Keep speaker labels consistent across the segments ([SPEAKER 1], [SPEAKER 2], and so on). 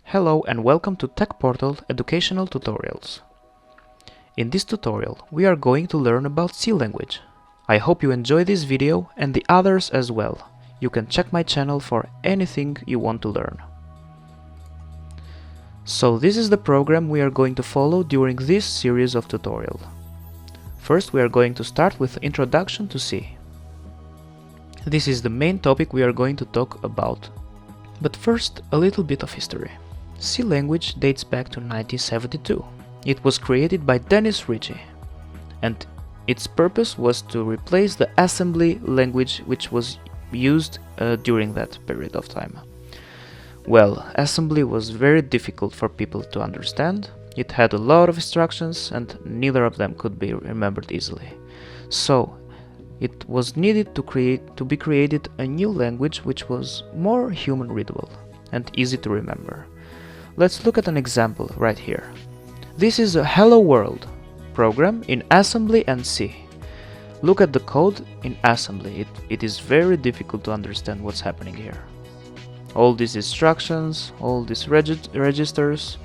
[SPEAKER 1] Hello and welcome to TechPortal Educational Tutorials. In this tutorial, we are going to learn about C language. I hope you enjoy this video and the others as well. You can check my channel for anything you want to learn. So this is the program we are going to follow during this series of tutorials. First, we are going to start with Introduction to C. This is the main topic we are going to talk about. But first, a little bit of history. C language dates back to 1972. It was created by Dennis Ritchie, and its purpose was to replace the assembly language which was used during that period of time. Well, assembly was very difficult for people to understand. It had a lot of instructions and neither of them could be remembered easily. So it was needed to be created a new language which was more human readable and easy to remember. Let's look at an example right here. This is a Hello World program in assembly and C. Look at the code in assembly. It is very difficult to understand what's happening here. All these instructions, all these registers,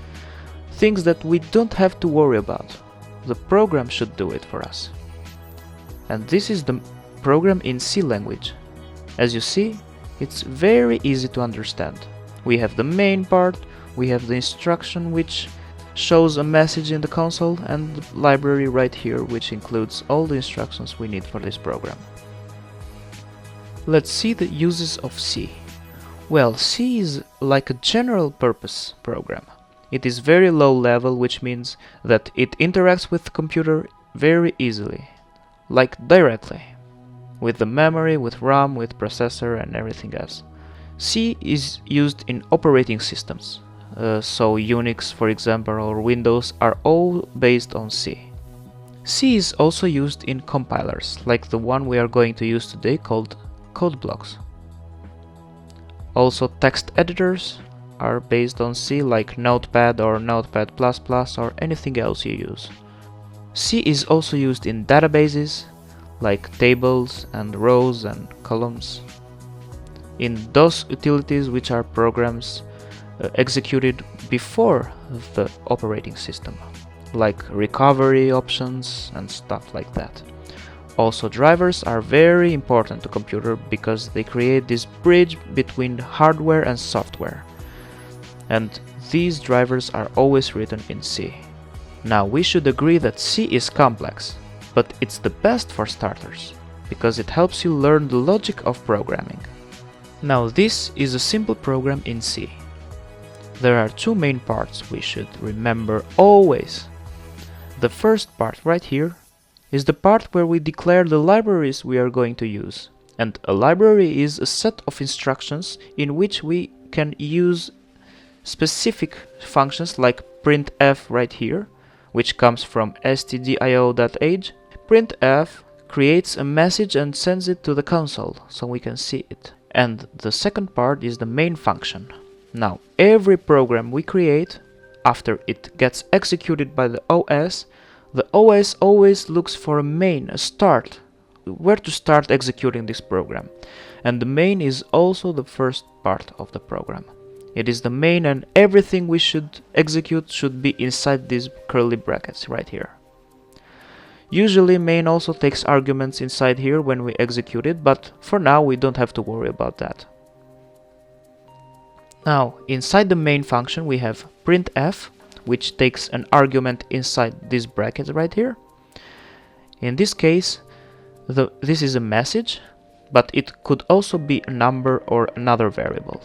[SPEAKER 1] things that we don't have to worry about. The program should do it for us. And this is the program in C language. As you see, it's very easy to understand. We have the main part, we have the instruction which shows a message in the console, and the library right here which includes all the instructions we need for this program. Let's see the uses of C. Well, C is like a general purpose program. It is very low level, which means that it interacts with the computer very easily, like directly, with the memory, with RAM, with processor and everything else. C is used in operating systems. So Unix, for example, or Windows are all based on C. C is also used in compilers, like the one we are going to use today called CodeBlocks. Also text editors are based on C, like Notepad or Notepad++ or anything else you use. C is also used in databases, like tables and rows and columns. In DOS utilities, which are programs executed before the operating system, like recovery options and stuff like that. Also, drivers are very important to computer because they create this bridge between hardware and software. And these drivers are always written in C. Now, we should agree that C is complex, but it's the best for starters, because it helps you learn the logic of programming. Now, this is a simple program in C. There are two main parts we should remember always. The first part right here is the part where we declare the libraries we are going to use. And a library is a set of instructions in which we can use specific functions like printf right here, which comes from stdio.h. Printf creates a message and sends it to the console so we can see it. And the second part is the main function. Now, every program we create, after it gets executed by the OS always looks for a main, a start, where to start executing this program. And the main is also the first part of the program. It is the main, and everything we should execute should be inside these curly brackets right here. Usually main also takes arguments inside here when we execute it, but for now we don't have to worry about that. Now, inside the main function we have printf, which takes an argument inside this bracket right here. In this case, this is a message, but it could also be a number or another variable.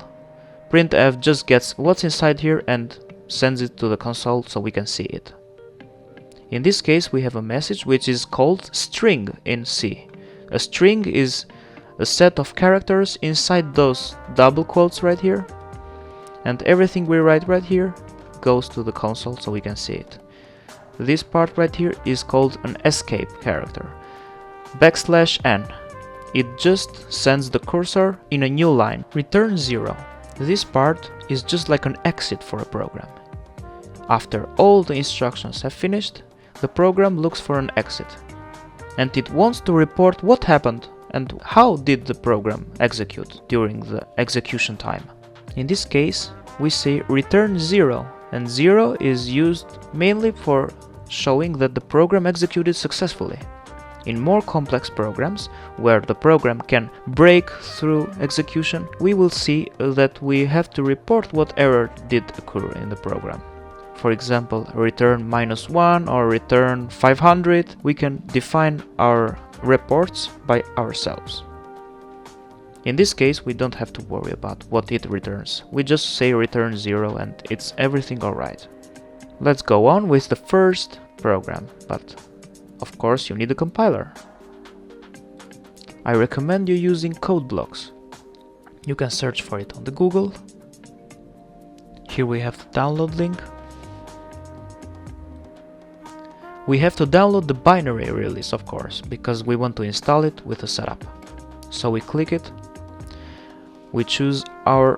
[SPEAKER 1] Printf just gets what's inside here and sends it to the console so we can see it. In this case, we have a message which is called string in C. A string is a set of characters inside those double quotes right here. And everything we write right here goes to the console so we can see it. This part right here is called an escape character. \n. It just sends the cursor in a new line. Return 0. This part is just like an exit for a program. After all the instructions have finished, the program looks for an exit. And it wants to report what happened and how did the program execute during the execution time. In this case, we say return 0, and 0 is used mainly for showing that the program executed successfully. In more complex programs, where the program can break through execution, we will see that we have to report what error did occur in the program. For example, return -1 or return 500, we can define our reports by ourselves. In this case, we don't have to worry about what it returns. We just say return 0 and it's everything alright. Let's go on with the first program, but of course you need a compiler. I recommend you using CodeBlocks. You can search for it on the Google. Here we have the download link. We have to download the binary release, of course, because we want to install it with a setup. So we click it, we choose our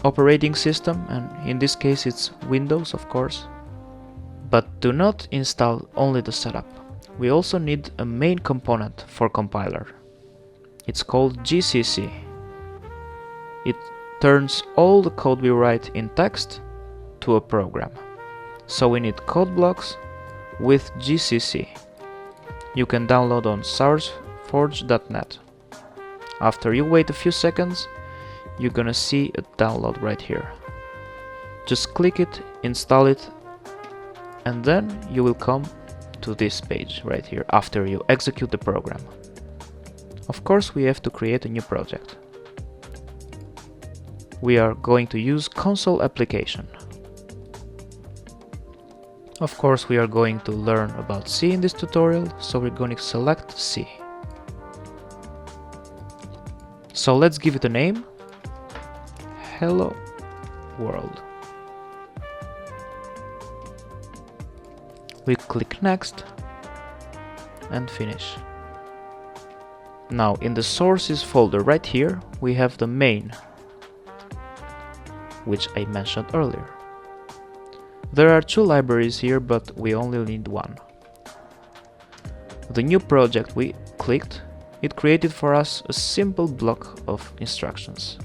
[SPEAKER 1] operating system, and in this case it's Windows, of course. But do not install only the setup. We also need a main component for compiler. It's called GCC. It turns all the code we write in text to a program. So we need CodeBlocks with GCC. You can download on sourceforge.net. After you wait a few seconds, you're gonna see a download right here. Just click it, install it, and then you will come to this page right here after you execute the program. Of course, we have to create a new project. We are going to use console application. Of course, we are going to learn about C in this tutorial, so we're going to select C. So let's give it a name. Hello World. We click Next and finish. Now in the sources folder right here, we have the main, which I mentioned earlier. There are two libraries here, but we only need one. The new project we clicked, it created for us a simple block of instructions.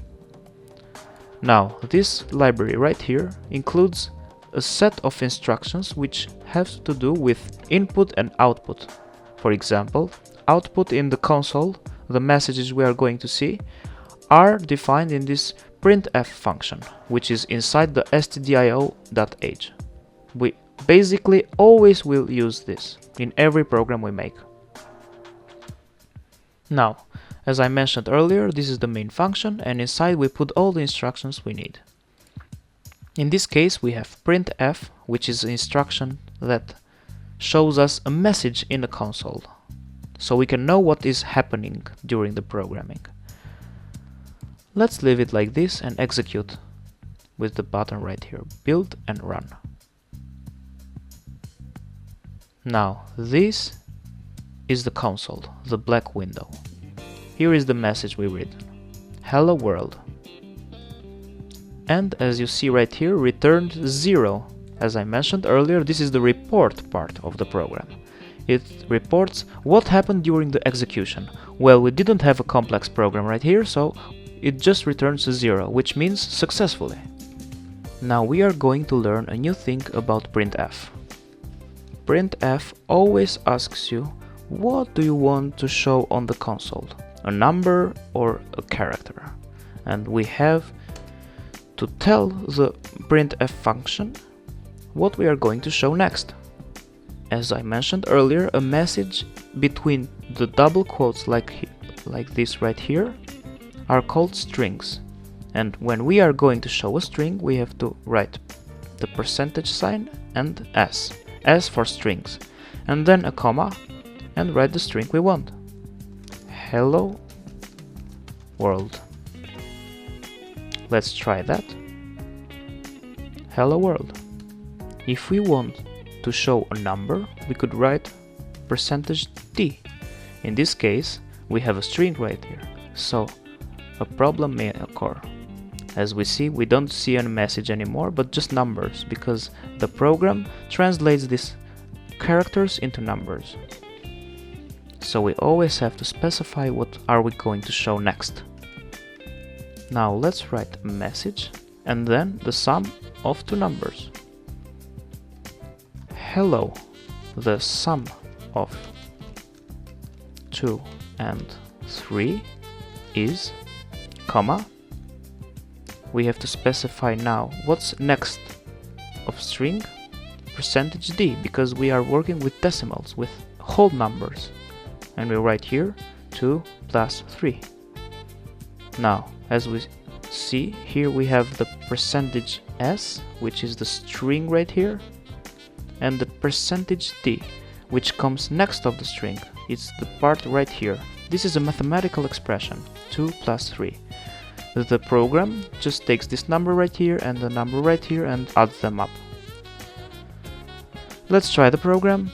[SPEAKER 1] Now, this library right here includes a set of instructions which have to do with input and output. For example, output in the console, the messages we are going to see, are defined in this printf function, which is inside the stdio.h. We basically always will use this in every program we make. Now, as I mentioned earlier, this is the main function, and inside we put all the instructions we need. In this case, we have printf, which is an instruction that shows us a message in the console, so we can know what is happening during the programming. Let's leave it like this and execute with the button right here, build and run. Now, this is the console, the black window. Here is the message we read. Hello world. And as you see right here, returned 0. As I mentioned earlier, this is the report part of the program. It reports what happened during the execution. Well, we didn't have a complex program right here, so it just returns 0, which means successfully. Now we are going to learn a new thing about printf. Printf always asks you, what do you want to show on the console? A number or a character? And we have to tell the printf function what we are going to show next. As I mentioned earlier, a message between the double quotes like this right here are called strings. And when we are going to show a string, we have to write the percentage sign and S for strings, and then a comma, and write the string we want. Hello world. Let's try that. Hello world. If we want to show a number, we could write %d. In this case, we have a string right here, so a problem may occur. As we see, we don't see any message anymore, but just numbers, because the program translates these characters into numbers. So we always have to specify what are we going to show next. Now let's write a message and then the sum of two numbers. Hello, the sum of 2 and 3 is, comma, we have to specify now what's next of string, percentage %d, because we are working with decimals, with whole numbers, and we write here 2 plus 3. Now, as we see here, we have the percentage %s, which is the string right here, and the percentage %d, which comes next of the string. It's the part right here. This is a mathematical expression, 2 plus 3. The program just takes this number right here and the number right here and adds them up. Let's try the program.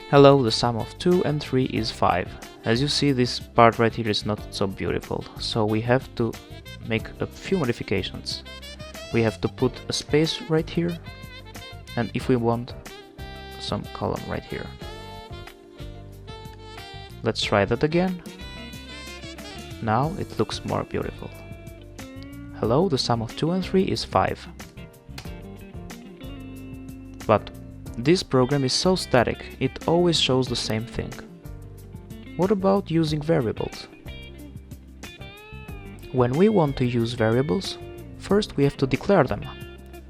[SPEAKER 1] Hello, the sum of 2 and 3 is 5. As you see, this part right here is not so beautiful, so we have to make a few modifications. We have to put a space right here, and if we want, some column right here. Let's try that again. Now it looks more beautiful. Hello, the sum of 2 and 3 is 5. But this program is so static, it always shows the same thing. What about using variables? When we want to use variables, first we have to declare them.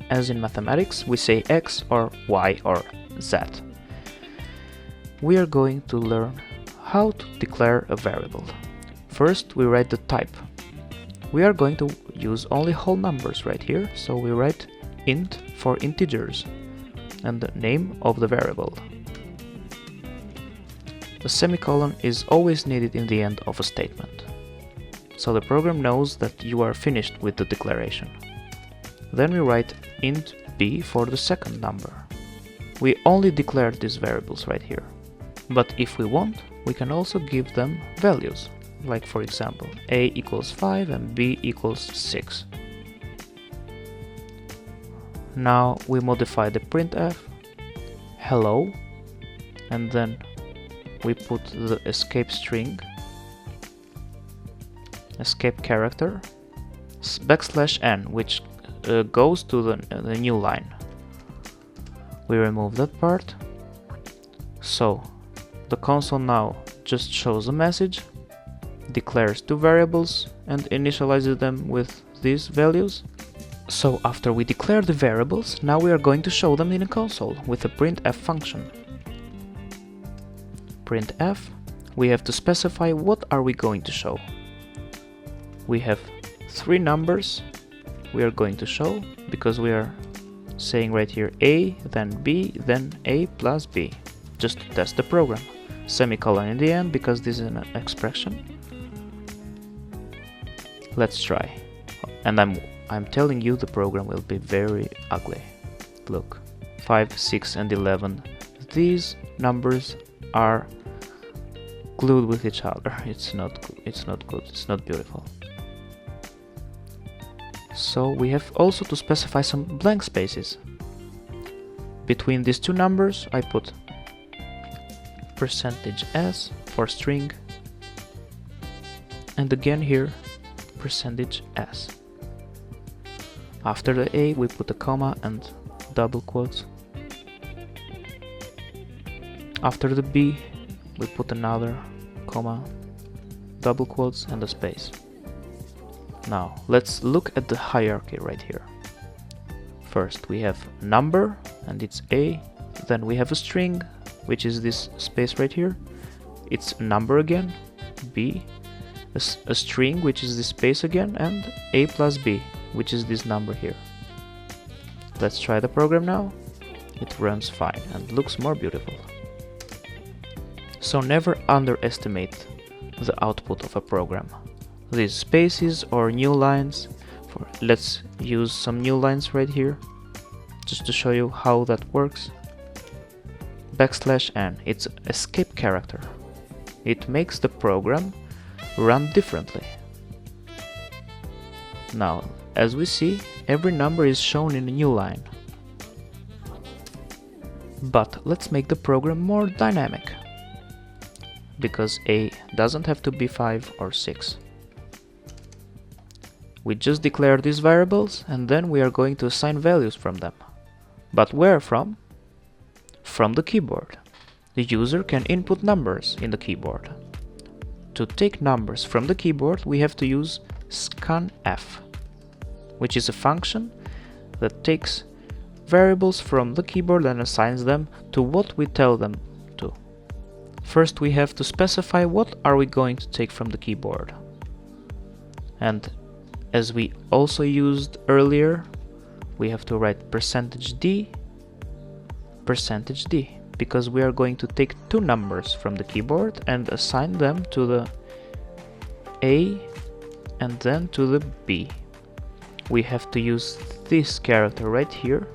[SPEAKER 1] As in mathematics, we say x or y or z. We are going to learn how to declare a variable. First, we write the type. We are going to use only whole numbers right here, so we write int for integers and the name of the variable. The semicolon is always needed in the end of a statement, so the program knows that you are finished with the declaration. Then we write int b for the second number. We only declared these variables right here, but if we want, we can also give them values, like for example a equals 5 and b equals 6. Now we modify the printf, hello, and then we put the escape string, escape character, \n, which goes to the new line. We remove that part, so the console now just shows a message, declares two variables and initializes them with these values. So after we declare the variables, now we are going to show them in a console with a printf function. Printf, we have to specify what are we going to show. We have three numbers we are going to show, because we are saying right here a, then b, then a plus b, just to test the program. Semicolon in the end, because this is an expression. Let's try. And I'm telling you, the program will be very ugly. Look, 5, 6 and 11. These numbers are glued with each other. It's not good, it's not beautiful. So we have also to specify some blank spaces. Between these two numbers I put %s for string, and again here %s. After the a we put a comma and double quotes. After the b we put another comma, double quotes and a space. Now let's look at the hierarchy right here. First we have number and it's a, then we have a string, which is this space right here, it's number again, b, a string, which is this space again, and a plus b, which is this number here. Let's try the program now. It runs fine and looks more beautiful. So never underestimate the output of a program. These spaces or new lines, let's use some new lines right here, just to show you how that works. \n, it's escape character. It makes the program run differently. Now, as we see, every number is shown in a new line. But let's make the program more dynamic, because a doesn't have to be 5 or 6. We just declare these variables and then we are going to assign values from them. But where from? From the keyboard. The user can input numbers in the keyboard. To take numbers from the keyboard, we have to use scanf, which is a function that takes variables from the keyboard and assigns them to what we tell them to. First, we have to specify what are we going to take from the keyboard. And as we also used earlier, we have to write %d, %d, because we are going to take two numbers from the keyboard and assign them to the A and then to the B. We have to use this character right here,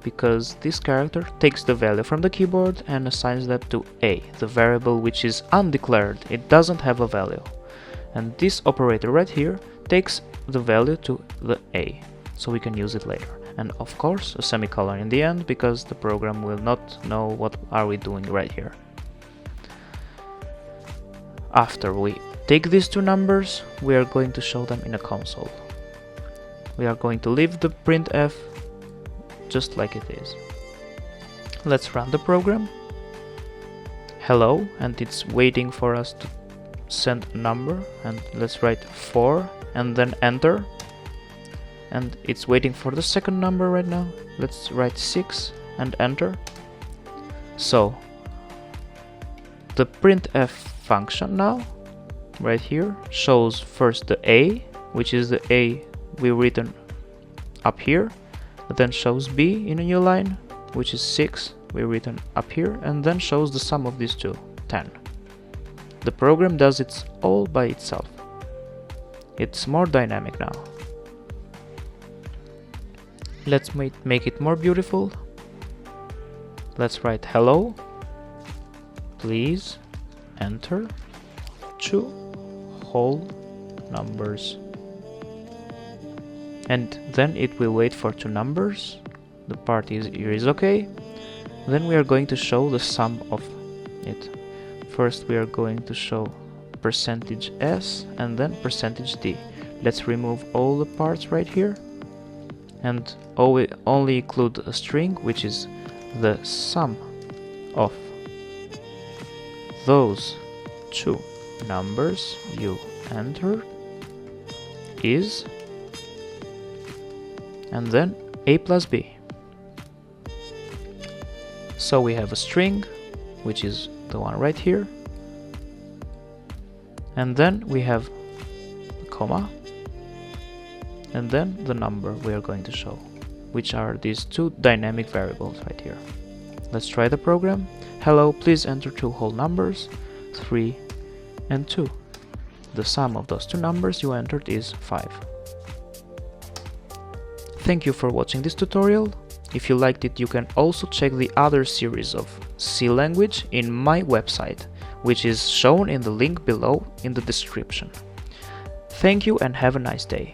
[SPEAKER 1] because this character takes the value from the keyboard and assigns that to A, the variable which is undeclared, it doesn't have a value. And this operator right here takes the value to the A, so we can use it later. And of course a semicolon in the end, because the program will not know what are we doing right here. After we take these two numbers, we are going to show them in a console. We are going to leave the printf just like it is. Let's run the program. Hello, and it's waiting for us to send a number, and let's write 4 and then enter. And it's waiting for the second number right now. Let's write 6 and enter. So the printf function now right here shows first the A, which is the A we written up here, then shows B in a new line, which is 6 we written up here, and then shows the sum of these two, 10. The program does it all by itself. It's more dynamic now. Let's make it more beautiful. Let's write hello, please enter 2 whole numbers. And then it will wait for 2 numbers. The part here is okay. Then we are going to show the sum of it. First we are going to show %s and then %d. Let's remove all the parts right here and only include a string, which is the sum of those 2 numbers you entered is, and then A plus B. So we have a string, which is the one right here, and then we have a comma, and then the number we are going to show, which are these 2 dynamic variables right here. Let's try the program. Hello, please enter 2 whole numbers, 3 and 2. The sum of those 2 numbers you entered is 5. Thank you for watching this tutorial. If you liked it, you can also check the other series of C language in my website, which is shown in the link below in the description. Thank you and have a nice day.